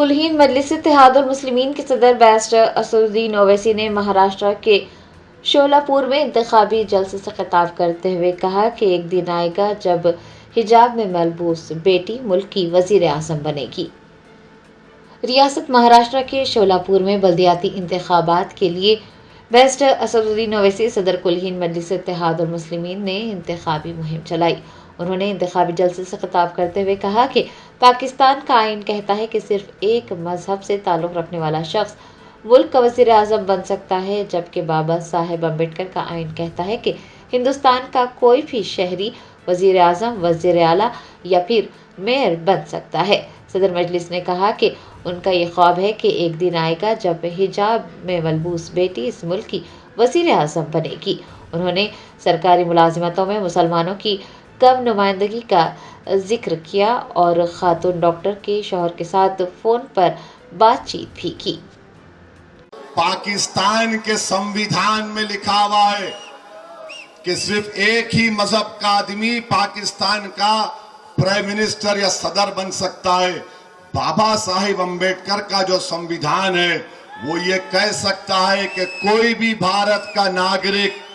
کل ہند مجلس اتحاد المسلمین کے صدر بیرسٹر اسدالدین اویسی نے مہاراشٹر کے شولاپور میں انتخابی جلسے سے خطاب کرتے ہوئے کہا کہ ایک دن آئے گا جب حجاب میں ملبوس بیٹی ملک کی وزیر اعظم بنے گی۔ ریاست مہاراشٹر کے شولاپور میں بلدیاتی انتخابات کے لیے بیرسٹر اسدالدین اویسی صدر کل ہند مجلس اتحاد المسلمین نے انتخابی مہم چلائی۔ انہوں نے انتخابی جلسے سے خطاب کرتے ہوئے کہا کہ پاکستان کا آئین کہتا ہے کہ صرف ایک مذہب سے تعلق رکھنے والا شخص ملک کا وزیر اعظم بن سکتا ہے، جبکہ بابا صاحب امبیڈکر کا آئین کہتا ہے کہ ہندوستان کا کوئی بھی شہری وزیر اعظم، وزیر اعلیٰ یا پھر میئر بن سکتا ہے۔ صدر مجلس نے کہا کہ ان کا یہ خواب ہے کہ ایک دن آئے گا جب حجاب میں ملبوس بیٹی اس ملک کی وزیر اعظم بنے گی۔ انہوں نے سرکاری ملازمتوں میں مسلمانوں کی کم نمائندگی کا ذکر کیا اور خاتون ڈاکٹر کے شوہر کے ساتھ فون پر بات چیت بھی کی۔ پاکستان کے سمویدھان میں لکھا ہوا ہے کہ صرف ایک ہی مذہب کا آدمی پاکستان کا پرائم منسٹر یا صدر بن سکتا ہے۔ بابا صاحب امبیڈکر کا جو سمویدھان ہے وہ یہ کہہ سکتا ہے کہ کوئی بھی بھارت کا ناگرک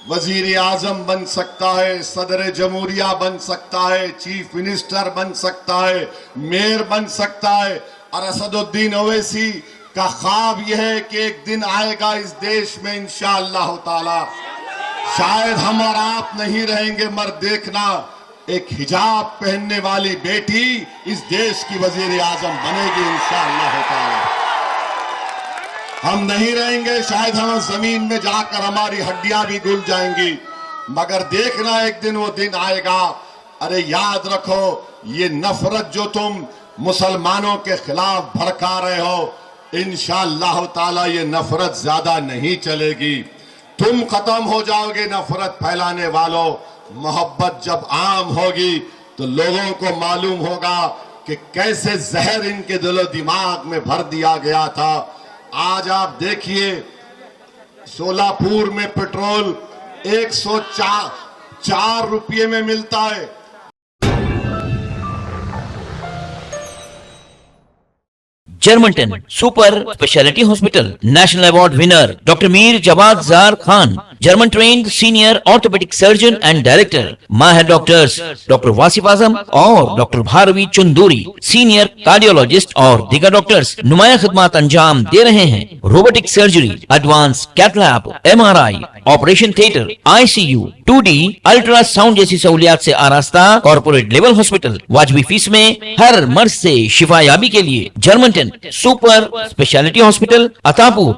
وزیر اعظم بن سکتا ہے، صدر جمہوریہ بن سکتا ہے، چیف منسٹر بن سکتا ہے، میئر بن سکتا ہے۔ اور اسدالدین اویسی کا خواب یہ ہے کہ ایک دن آئے گا اس دیش میں انشاءاللہ تعالی، شاید ہم اور آپ نہیں رہیں گے مگر دیکھنا ایک حجاب پہننے والی بیٹی اس دیش کی وزیر اعظم بنے گی انشاءاللہ تعالی۔ ہم نہیں رہیں گے، شاید ہم زمین میں جا کر ہماری ہڈیاں بھی گل جائیں گی، مگر دیکھنا ایک دن وہ دن آئے گا۔ ارے یاد رکھو، یہ نفرت جو تم مسلمانوں کے خلاف بھڑکا رہے ہو، انشاءاللہ تعالی یہ نفرت زیادہ نہیں چلے گی، تم ختم ہو جاؤ گے نفرت پھیلانے والوں۔ محبت جب عام ہوگی تو لوگوں کو معلوم ہوگا کہ کیسے زہر ان کے دل و دماغ میں بھر دیا گیا تھا۔ آج آپ دیکھیے شولاپور میں پیٹرول 104 روپے میں ملتا ہے۔ جرمنٹن super speciality hospital national award winner doctor Mir Jawad Zar Khan, German trained senior orthopaedic surgeon and director, ماہر ڈاکٹرز ڈاکٹر واصف اعظم اور doctor Bharavi Chanduri, senior cardiologist اور دیگر ڈاکٹرز نمایاں خدمات انجام دے رہے ہیں۔ Robotic surgery, advance cath lab, MRI، operation theatre, ICU، 2D ultrasound جیسی سہولیات سے آراستہ کارپوریٹ لیول ہاسپٹل، واجبی فیس میں ہر مرض سے شفا یابی کے لیے جرمنٹن سپر اسپیشلٹی ہاسپٹل، عطاپور۔